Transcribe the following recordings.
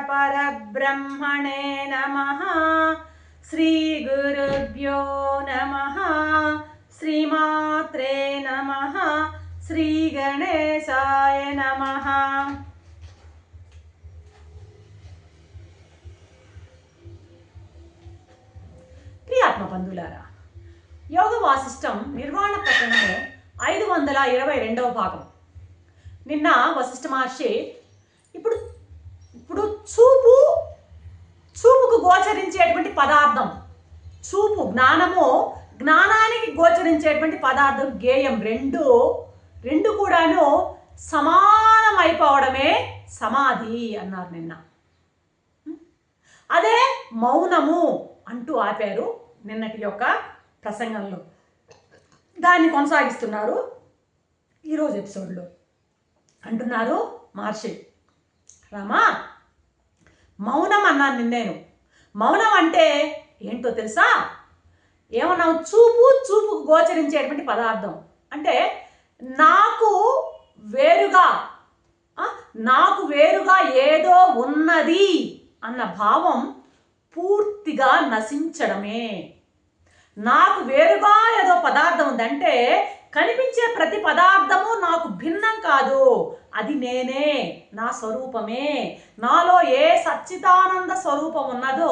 परब्रह्मणे नमः। श्री गुरुभ्यो नमः। श्रीमात्रे नमः। श्री गणेशाय नमः। ప్రియాత్మ బంధులారా, యోగ వాసిష్టం నిర్వాణ ప్రకరణము 522వ భాగం. నిన్న వశిష్ఠ మహర్షి ఇప్పుడు చూపుకు గోచరించేటువంటి పదార్థం, చూపు జ్ఞానానికి గోచరించేటువంటి పదార్థం గేయం రెండు కూడాను సమానమైపోవడమే సమాధి అన్నారు నిన్న. అదే మౌనము అంటూ ఆపారు నిన్నటి యొక్క ప్రసంగంలో. దాన్ని కొనసాగిస్తున్నారు ఈరోజు ఎపిసోడ్లో. అంటున్నారు మహర్షి, రామా, మౌనం అన్నాను నిన్నేను. మౌనం అంటే ఏంటో తెలుసా? ఏమన్నావు? చూపుకు గోచరించేటువంటి పదార్థం అంటే నాకు వేరుగా ఏదో ఉన్నది అన్న భావం పూర్తిగా నశించడమే. నాకు వేరుగా ఏదో పదార్థం ఉందంటే కనిపించే ప్రతి పదార్థము నాకు భిన్నం కాదు, అది నేనే, నా స్వరూపమే. నాలో ఏ సచ్చిదానంద స్వరూపం ఉన్నదో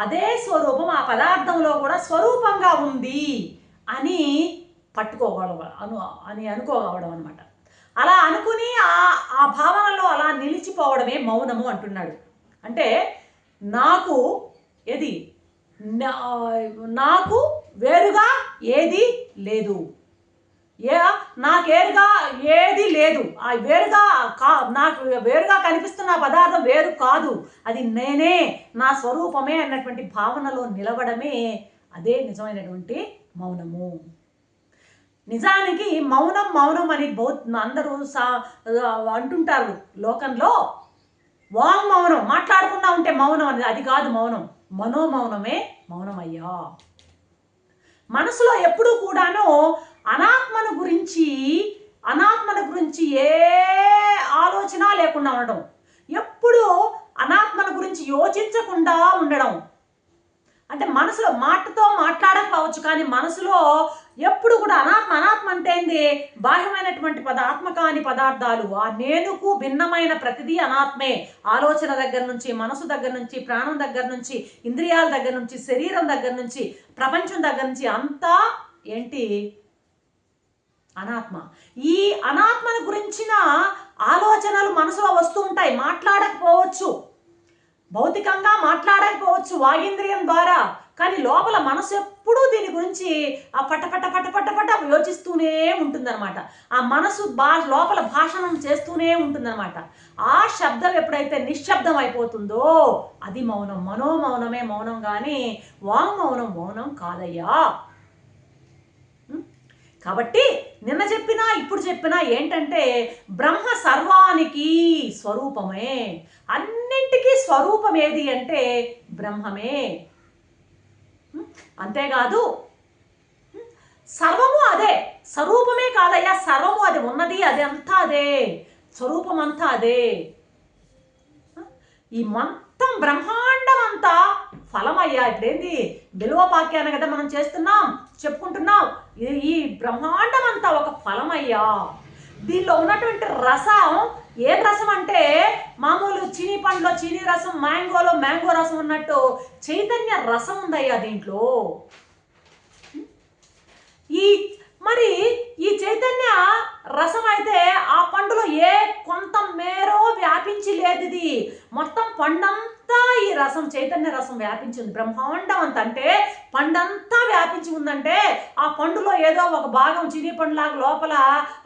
అదే స్వరూపం ఆ పదార్థంలో కూడా స్వరూపంగా ఉంది అని అనుకోవడం అనమాట. అలా అనుకుని ఆ భావనలో అలా నిలిచిపోవడమే మౌనము అంటున్నాడు. అంటే నాకు వేరుగా ఏది లేదు, నాకేరుగా ఏది లేదు. నాకు వేరుగా కనిపిస్తున్న పదార్థం వేరు కాదు, అది నేనే, నా స్వరూపమే అన్నటువంటి భావనలో నిలవడమే అదే నిజమైనటువంటి మౌనము. నిజానికి మౌనం అని అందరూ అంటుంటారు లోకంలో. మౌనం మాట్లాడకుండా ఉంటే మౌనం అనేది, అది కాదు మౌనం. మనోమౌనమే మౌనమయ్యా. మనసులో ఎప్పుడూ కూడాను అనాత్మను గురించి ఏ ఆలోచన లేకుండా ఉండడం, ఎప్పుడు అనాత్మను గురించి యోచించకుండా ఉండడం. అంటే మనసులో మాటతో మాట్లాడకపోవచ్చు, కానీ మనసులో ఎప్పుడు కూడా అనాత్మ అంటే ఏంది? బాహ్యమైనటువంటి ఆత్మ కాని పదార్థాలు, ఆ నేనుకు భిన్నమైన ప్రతిదీ అనాత్మే. ఆలోచన దగ్గర నుంచి, మనసు దగ్గర నుంచి, ప్రాణం దగ్గర నుంచి, ఇంద్రియాల దగ్గర నుంచి, శరీరం దగ్గర నుంచి, ప్రపంచం దగ్గర నుంచి అంతా ఏంటి? అనాత్మ. ఈ అనాత్మను గురించిన ఆలోచనలు మనసులో వస్తూ ఉంటాయి. మాట్లాడకపోవచ్చు, భౌతికంగా మాట్లాడకపోవచ్చు వాగింద్రియం ద్వారా, కానీ లోపల మనసు ఎప్పుడూ దీని గురించి ఆ పట యోచిస్తూనే ఉంటుందన్నమాట. ఆ మనసు లోపల భాషణం చేస్తూనే ఉంటుందన్నమాట. ఆ శబ్దం ఎప్పుడైతే నిశ్శబ్దం అయిపోతుందో అది మౌనం. మనోమౌనమే మౌనం, కానీ మౌనం కాదయ్యా. కాబట్టి నిన్న చెప్పినా ఇప్పుడు చెప్పినా ఏంటంటే బ్రహ్మ సర్వానికి స్వరూపమే. అన్నింటికీ స్వరూపం ఏది అంటే బ్రహ్మమే. అంతేకాదు సర్వము అదే, స్వరూపమే కాదయ్యా, సర్వము అది, ఉన్నది అది అంతా అదే, స్వరూపం అంతా అదే. ఈ మొత్తం బ్రహ్మాండం అంతా ఫలమయ్యా. ఇప్పుడేంది బిల్వపాక్యాన్ని కదా మనం చెప్పుకుంటున్నాం. ఈ బ్రహ్మాండం అంతా ఒక ఫలమయ్యా. దీనిలో ఉన్నటువంటి రసం ఏ రసం అంటే మామూలు చీనీ పండులో చీనీ రసం, మ్యాంగోలో మ్యాంగో రసం ఉన్నట్టు చైతన్య రసం ఉందయ్యా దీంట్లో. ఈ చైతన్య రసం అయితే ఆ పండులో ఏ కొంత మేరో వ్యాపించి లేదు. ఇది మొత్తం పండంతా ఈ రసం, చైతన్య రసం వ్యాపించి ఉంది. బ్రహ్మాండం అంత అంటే పండంతా వ్యాపించి ఉందంటే ఆ పండులో ఏదో ఒక భాగం చిని పండులాగా లోపల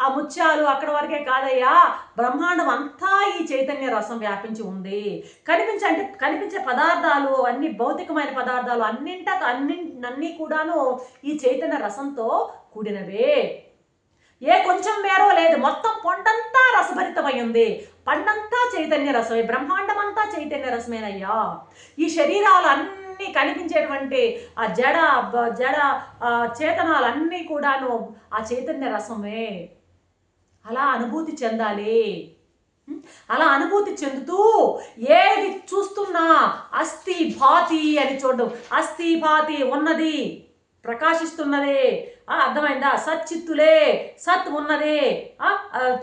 ఆ ముత్యాలు అక్కడ వరకే కాదయ్యా, బ్రహ్మాండం అంతా ఈ చైతన్య రసం వ్యాపించి ఉంది. కనిపించే పదార్థాలు అన్ని భౌతికమైన పదార్థాలు అన్నీ కూడాను ఈ చైతన్య రసంతో కూడినవే. ఏ కొంచెం మేరో లేదు, మొత్తం పండంతా రసభరితమై ఉంది. పండంతా చైతన్య రసమే, బ్రహ్మాండం అంతా చైతన్య రసమేనయ్యా. ఈ శరీరాలు అన్నీ కనిపించేటువంటి ఆ జడ చేతనాలన్నీ కూడాను ఆ చైతన్య రసమే. అలా అనుభూతి చెందాలి. అలా అనుభూతి చెందుతూ ఏది చూస్తున్నా అస్థి భాతి అని చూడడం. అస్థి భాతి ఉన్నది, ప్రకాశిస్తున్నదే. అర్థమైందా? సచ్చిత్తులే, సత్ ఉన్నదే,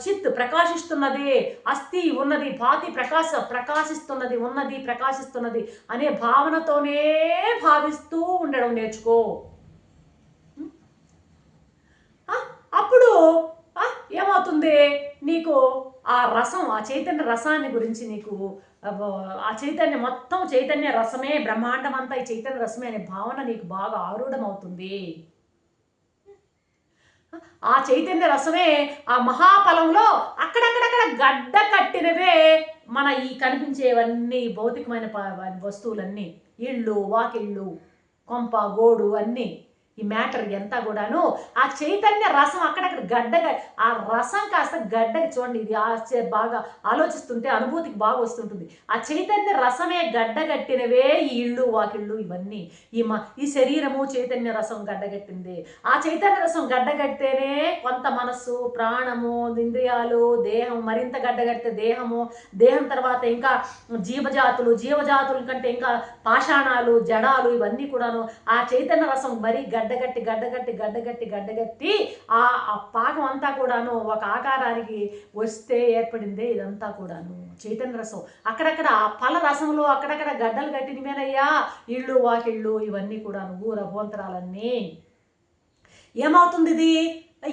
చిత్ ప్రకాశిస్తున్నది, అస్థి ఉన్నది, భాతి ప్రకాశిస్తున్నది, ఉన్నది ప్రకాశిస్తున్నది అనే భావనతోనే భావిస్తూ ఉండడం నేర్చుకో. అప్పుడు ఏమవుతుంది? నీకు ఆ రసం, ఆ చైతన్య రసాన్ని గురించి నీకు ఆ చైతన్యం మొత్తం చైతన్య రసమే, బ్రహ్మాండం అంతా ఈ చైతన్య రసమే అనే భావన నీకు బాగా ఆరూఢమవుతుంది. ఆ చైతన్య రసమే ఆ మహాఫలంలో అక్కడక్కడక్కడ గడ్డ కట్టినవే మన ఈ కనిపించేవన్నీ భౌతికమైన వస్తువులన్నీ, ఇళ్ళు, వాకిళ్ళు, కొంప, గోడు అన్నీ, ఈ మ్యాటర్ ఎంత కూడాను ఆ చైతన్య రసం అక్కడక్కడ గడ్డగా, ఆ రసం కాస్త గడ్డగా చూడండి. ఇది బాగా ఆలోచిస్తుంటే అనుభూతికి బాగా వస్తుంటుంది. ఆ చైతన్య రసమే గడ్డగట్టినవే ఈ ఇళ్ళు, వాకిళ్ళు ఇవన్నీ. ఈ శరీరము చైతన్య రసం గడ్డగట్టింది. ఆ చైతన్య రసం గడ్డగట్టేనే కొంత మనస్సు, ప్రాణము, ఇంద్రియాలు, దేహం మరింత గడ్డగట్టే దేహము, దేహం తర్వాత ఇంకా జీవజాతుల కంటే ఇంకా పాషాణాలు, జడాలు ఇవన్నీ కూడాను ఆ చైతన్య రసం మరీ గడ్డగట్టి ఆ పాకం అంతా కూడాను ఒక ఆకారానికి వస్తే ఏర్పడిందే ఇదంతా కూడాను చైతన్య రసం. అక్కడక్కడ ఆ పల రసంలో అక్కడక్కడ గడ్డలు కట్టినవేనయ్యా ఇళ్ళు, వాకిళ్ళు ఇవన్నీ కూడాను, ఊర భోంతరాలన్నీ. ఏమవుతుంది? ఇది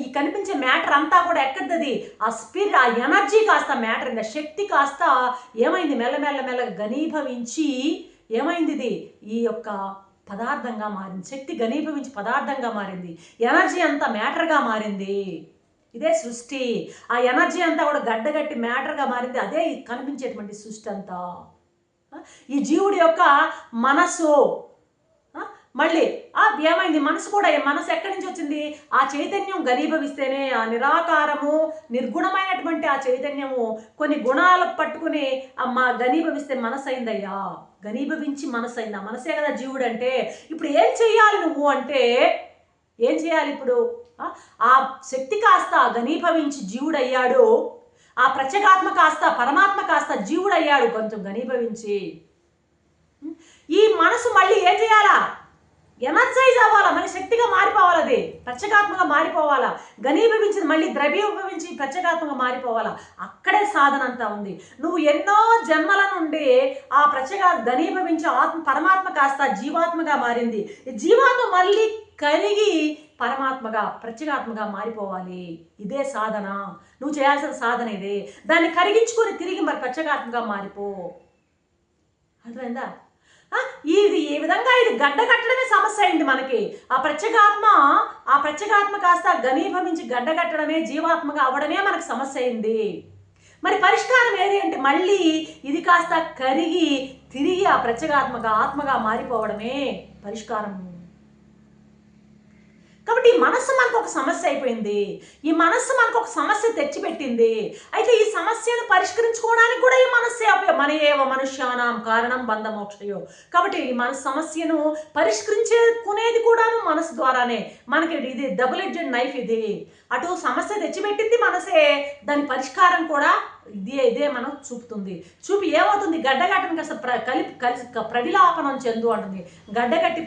ఈ కనిపించే మ్యాటర్ అంతా కూడా ఎక్కడిది? ఆ స్పిరిట్, ఆ ఎనర్జీ కాస్త మ్యాటర్ అయింది, శక్తి కాస్త ఏమైంది? మెల్లమెల్లగా ఘనీభవించి ఏమైంది? ఇది ఈ యొక్క పదార్థంగా మారింది. శక్తి ఘనీభవించి పదార్థంగా మారింది. ఎనర్జీ అంతా మ్యాటర్గా మారింది. ఇదే సృష్టి. ఆ ఎనర్జీ అంతా కూడా గడ్డగట్టి మ్యాటర్గా మారింది. అదే కనిపించేటువంటి సృష్టి అంతా. ఈ జీవుడి యొక్క మనస్సు మళ్ళీ ఏమైంది? మనసు కూడా, మనసు ఎక్కడి నుంచి వచ్చింది? ఆ చైతన్యం ఘనీభవిస్తేనే, ఆ నిరాకారము నిర్గుణమైనటువంటి ఆ చైతన్యము కొన్ని గుణాలకు పట్టుకుని ఘనీభవిస్తే మనసు అయిందయ్యా. ఘనీభవించి మనసు అయింది. ఆ మనసే కదా జీవుడు అంటే. ఇప్పుడు ఏం చెయ్యాలి నువ్వు అంటే, ఏం చేయాలి ఇప్పుడు? ఆ శక్తి కాస్త ఘనీభవించి జీవుడయ్యాడు, ఆ ప్రత్యేగాత్మ కాస్త పరమాత్మ కాస్త జీవుడయ్యాడు కొంచెం ఘనీభవించి. ఈ మనసు మళ్ళీ ఏం చేయాలా? ఎనర్జైజ్ అవ్వాలా, మళ్ళీ శక్తిగా మారిపోవాలి, అది ప్రత్యేగాత్మగా మారిపోవాలా, ఘనీభవించింది మళ్ళీ ద్రవ్యీభవించి ప్రత్యేగాత్మగా మారిపోవాలా. అక్కడే సాధన అంతా ఉంది. నువ్వు ఎన్నో జన్మల నుండి ఆ ఘనీభవించి పరమాత్మ కాస్త జీవాత్మగా మారింది. జీవాత్మ మళ్ళీ కరిగి పరమాత్మగా ప్రత్యేగాత్మగా మారిపోవాలి. ఇదే సాధన. నువ్వు చేయాల్సిన సాధన ఇదే. దాన్ని కరిగించుకొని తిరిగి మరి ప్రత్యేగాత్మగా మారిపో. అర్థమైందా? ఇది ఏ విధంగా ఇది గడ్డ కట్టడమే సమస్య అయింది మనకి. ఆ ప్రత్యేగాత్మ కాస్త ఘనీభవించి గడ్డ కట్టడమే, జీవాత్మగా అవ్వడమే మనకు సమస్య అయింది. మరి పరిష్కారం ఏది అంటే మళ్ళీ ఇది కాస్త కరిగి తిరిగి ఆ ప్రత్యేగాత్మగా ఆత్మగా మారిపోవడమే పరిష్కారం. కాబట్టి ఈ మనస్సు మనకు ఒక సమస్య అయిపోయింది. ఈ మనస్సు మనకు ఒక సమస్య తెచ్చిపెట్టింది. అయితే ఈ సమస్యను పరిష్కరించుకోవడానికి కూడా ఈ మనస్సే మన ఏవ మనుష్యానాం కారణం బంధ మోక్షయో. కాబట్టి ఈ మన సమస్యను పరిష్కరించుకునేది కూడాను మనసు ద్వారానే. మనకి ఇది డబుల్ ఎడ్జెడ్ నైఫ్. ఇది అటు సమస్య తెచ్చిపెట్టింది మనసే, దాని పరిష్కారం కూడా ఇదే మనం చూపుతుంది. చూపి ఏమవుతుంది? గడ్డగట్టని కాస్త ప్రవిలాపనం చెందు అంటుంది. గడ్డగట్టి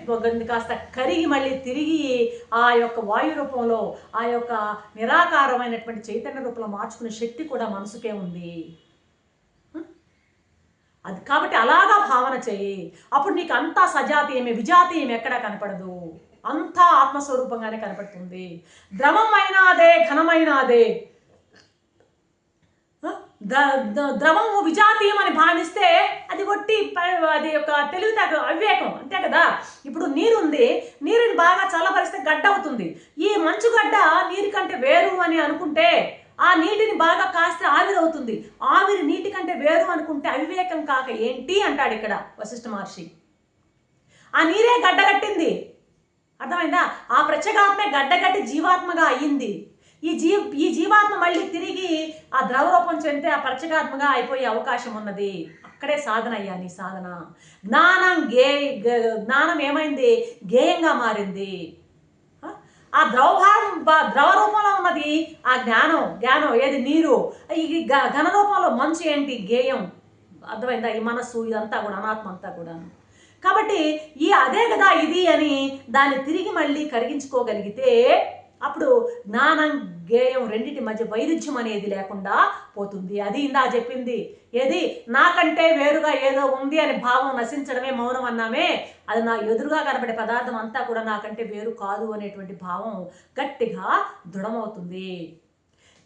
కాస్త కరిగి మళ్ళీ తిరిగి ఆ యొక్క వాయు రూపంలో, ఆ యొక్క నిరాకారమైనటువంటి చైతన్య రూపంలో మార్చుకునే శక్తి కూడా మనసుకే ఉంది. అది కాబట్టి అలాగా భావన చేయి. అప్పుడు నీకు అంతా సజాతీయమే, విజాతీయం ఎక్కడా కనపడదు. అంతా ఆత్మస్వరూపంగానే కనపడుతుంది. ద్రవం అయినా అదే, ఘనమైన అదే. ద్రవము విజాతీయం అని భావిస్తే అది ఒట్టి అది ఒక తెలివితేట, అవివేకం, అంతే కదా. ఇప్పుడు నీరుంది, నీరుని బాగా చల్లబరిస్తే గడ్డ అవుతుంది. ఈ మంచుగడ్డ నీరు కంటే వేరు అని అనుకుంటే ఆ నీటిని బాగా కాస్తే ఆవిరి అవుతుంది. ఆవిరి నీటి కంటే వేరు అనుకుంటే అవివేకం కాక ఏంటి అంటాడు ఇక్కడ వశిష్ఠ మహర్షి. ఆ నీరే గడ్డగట్టింది. అర్థమైందా? ఆ ప్రత్యేగాత్మే గడ్డగట్టి జీవాత్మగా అయ్యింది. ఈ జీవాత్మ మళ్ళీ తిరిగి ఆ ద్రవరూపం చెందితే ఆ ప్రత్యేగాత్మగా అయిపోయే అవకాశం ఉన్నది. అక్కడే సాధన అయ్యా నీ సాధన. జ్ఞానం ఏమైంది? గేయంగా మారింది. ఆ ద్రవ రూపంలో ఉన్నది ఆ జ్ఞానం. జ్ఞానం ఏది? నీరు. ఈ ఘన రూపంలో మంచు ఏంటి? గేయం. అర్థమైందా? ఈ మనస్సు ఇదంతా కూడా అనాత్మ అంతా కూడా. కాబట్టి అదే కదా ఇది అని దాన్ని తిరిగి మళ్ళీ కరిగించుకోగలిగితే అప్పుడు జ్ఞానం గేయం రెండింటి మధ్య వైరుధ్యం అనేది లేకుండా పోతుంది. అది ఇందా చెప్పింది ఏది? నాకంటే వేరుగా ఏదో ఉంది అని భావం నశించడమే మౌనం అన్నామే. అది నా ఎదురుగా కనబడే పదార్థం అంతా కూడా నాకంటే వేరు కాదు అనేటువంటి భావం గట్టిగా దృఢమవుతుంది.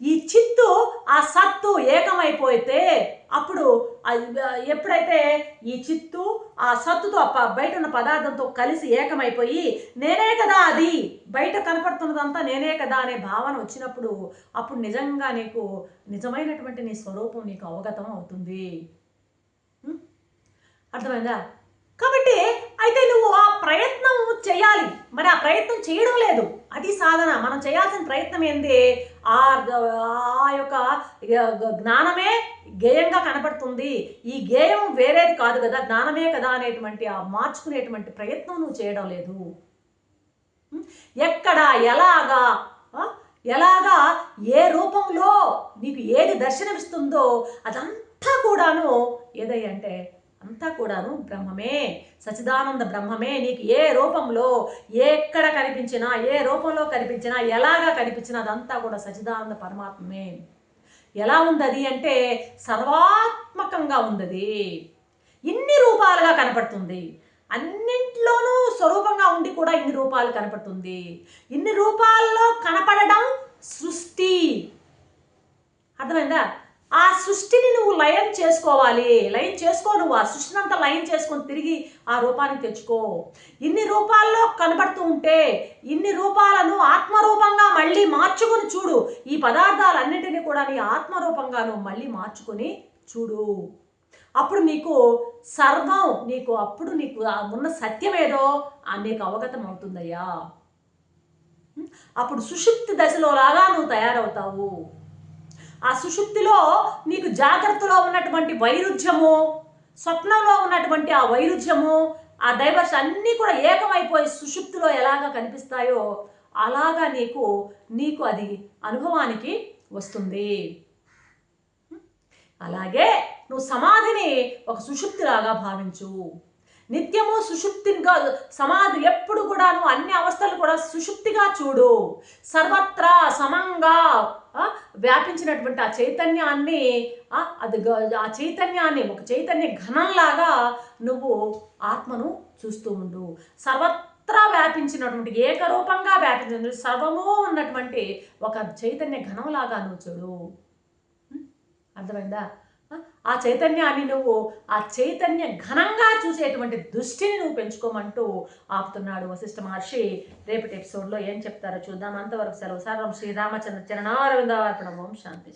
ఈ చిత్తు ఆ సత్తు ఏకమైపోతే అప్పుడు ఎప్పుడైతే ఈ చిత్తు ఆ సత్తుతో బయట ఉన్న పదార్థంతో కలిసి ఏకమైపోయి నేనే కదా అది, బయట కనపడుతున్నదంతా నేనే కదా అనే భావన వచ్చినప్పుడు అప్పుడు నిజంగా నీకు నిజమైనటువంటి నీ స్వరూపం నీకు అవగతం అవుతుంది. అర్థమైందా? కాబట్టి అయితే నువ్వు ఆ ప్రయత్నం చేయాలి. మరి ఆ ప్రయత్నం చేయడం లేదు, అది సాధన. మనం చేయాల్సిన ప్రయత్నం ఏంది? ఆ యొక్క జ్ఞానమే గేయంగా కనపడుతుంది, ఈ గేయం వేరేది కాదు కదా, జ్ఞానమే కదా అనేటువంటి ఆ మార్చుకునేటువంటి ప్రయత్నం నువ్వు చేయడం లేదు. ఎక్కడ ఎలాగా ఏ రూపంలో నీకు ఏది దర్శనమిస్తుందో అదంతా కూడాను ఏదంటే అంతా కూడాను బ్రహ్మమే, సచిదానంద బ్రహ్మమే. నీకు ఏ రూపంలో ఎక్కడ కనిపించినా, ఏ రూపంలో కనిపించినా, ఎలాగా కనిపించినా అదంతా కూడా సచిదానంద పరమాత్మే. ఎలా ఉంది అంటే సర్వాత్మకంగా ఉంది, ఇన్ని రూపాలుగా కనపడుతుంది. అన్నింటిలోనూ స్వరూపంగా ఉండి కూడా ఇన్ని రూపాలు కనపడుతుంది. ఇన్ని రూపాల్లో కనపడడం సృష్టి. అర్థమైందా? ఆ సృష్టిని నువ్వు లయం చేసుకోవాలి. లయం చేసుకో, నువ్వు ఆ సృష్టిని అంతా లయం చేసుకొని తిరిగి ఆ రూపాన్ని తెచ్చుకో. ఇన్ని రూపాల్లో కనబడుతూ ఉంటే ఇన్ని రూపాలను ఆత్మరూపంగా మళ్ళీ మార్చుకొని చూడు. ఈ పదార్థాలన్నింటినీ కూడా నీ ఆత్మరూపంగా నువ్వు మళ్ళీ మార్చుకొని చూడు. అప్పుడు నీకు సర్వం అప్పుడు నీకు ఉన్న సత్యమేదో నీకు అవగతం అవుతుందయ్యా. అప్పుడు సుషుప్తి దశలో లాగా నువ్వు తయారవుతావు. ఆ సుషుప్తిలో నీకు జాగ్రత్తలో ఉన్నటువంటి వైరుధ్యము, స్వప్నంలో ఉన్నటువంటి ఆ వైరుధ్యము, ఆ డైవర్స్ అన్నీ కూడా ఏకమైపోయి సుషుప్తిలో ఎలాగా కనిపిస్తాయో అలాగా నీకు అది అనుభవానికి వస్తుంది. అలాగే నువ్వు సమాధిని ఒక సుషుప్తిలాగా భావించు. నిత్యము సుషుప్తిగా సమాధి ఎప్పుడు కూడాను అన్ని అవస్థలు కూడా సుషుప్తిగా చూడు. సర్వత్రా సమంగా వ్యాపించినటువంటి ఆ చైతన్యాన్ని ఆ చైతన్యాన్ని ఒక చైతన్య ఘనంలాగా నువ్వు ఆత్మను చూస్తూ ఉండు. సర్వత్రా వ్యాపించినటువంటి ఏకరూపంగా వ్యాపించిన సర్వము ఉన్నటువంటి ఒక చైతన్య ఘనంలాగా నువ్వు చూడు. అర్థమైందా? ఆ చైతన్యాన్ని నువ్వు ఆ చైతన్య ఘనంగా చూసేటువంటి దృష్టిని నువ్వు పెంచుకోమంటూ ఆపుతున్నాడు వశిష్ఠ మహర్షి. రేపటి ఎపిసోడ్లో ఏం చెప్తారో చూద్దాం. అంతవరకు సెలవు. సర్వం శ్రీరామచంద్ర చరణారవిందార్పణం. ఓం శాంతి.